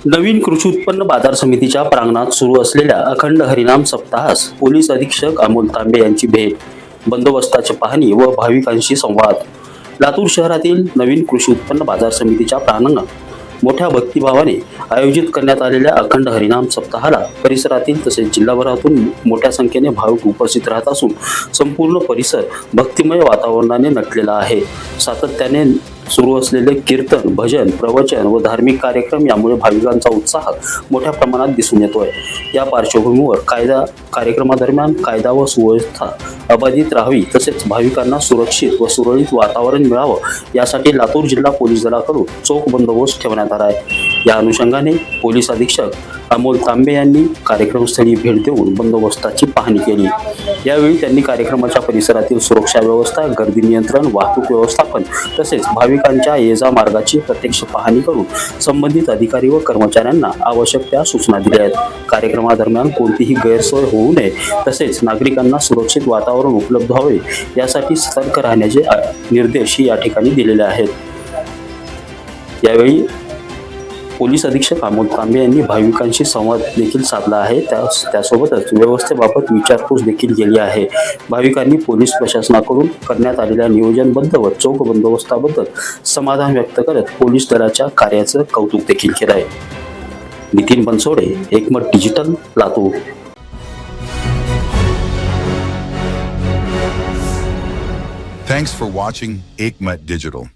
नवीन कृषी उत्पन्न बाजार समितीच्या प्रांगणात सुरू असलेल्या अखंड हरिनाम सप्ताहास पोलीस अधीक्षक अमोल तांबे यांची भेट, बंदोबस्ताची पाहणी व भाविकांशी संवाद. लातूर शहरातील नवीन कृषी उत्पन्न बाजार समितीच्या प्रांगणात मोठ्या भक्तिभावाने आयोजित करण्यात आलेल्या अखंड हरिनाम सप्ताहाला परिसरातील तसेच जिल्हाभरातून मोठ्या संख्येने भाविक उपस्थित राहत असून संपूर्ण परिसर भक्तिमय वातावरणाने नटलेला आहे. सातत्याने सुरू असलेले कीर्तन, भजन, प्रवचन व धार्मिक कार्यक्रम यामुळे भाविकांचा उत्साह मोठ्या प्रमाणात दिसून येतोय. या पार्श्वभूमीवर कार्यक्रमादरम्यान कायदा व सुव्यवस्था अबाधित राहावी तसेच भाविकांना सुरक्षित व सुरळीत वातावरण मिळावं यासाठी लातूर जिल्हा पोलीस दलाकडून चोख बंदोबस्त ठेवण्यात आला आहे. या अनुषंगाने पोलीस अधीक्षक अमोल तांबे यांनी कार्यक्रमस्थळी भेट देऊन बंदोबस्ताची पाहणी केली. यावेळी त्यांनी कार्यक्रमाच्या परिसरातील सुरक्षा व्यवस्था, गर्दी नियंत्रण, वाहतूक व्यवस्थापन तसेच भाविकांच्या ये-जा मार्गाची प्रत्यक्ष पाहणी करून संबंधित अधिकारी व कर्मचाऱ्यांना आवश्यक त्या सूचना दिल्या आहेत. कार्यक्रमादरम्यान कोणतीही गैरसोय होऊ नये तसेच नागरिकांना सुरक्षित वातावरण उपलब्ध व्हावे यासाठी सतर्क राहण्याचे निर्देश या ठिकाणी दिलेले आहेत. यावेळी पोलीस अधीक्षक अमोल तांबे यांनी भाविकांशी संवाद देखील साधला आहे. त्यासोबतच व्यवस्थेबाबत विचारपूस देखील केली आहे. भाविकांनी पोलीस प्रशासनाकडून करण्यात आलेल्या नियोजनबद्ध व चोख बंदोबस्ताबद्दल समाधान व्यक्त करत पोलीस दलाच्या कार्याचं कौतुक देखील केलं आहे. नितीन बनसोडे, एकमत digital, Latur. Thanks for watching Ekmat Digital.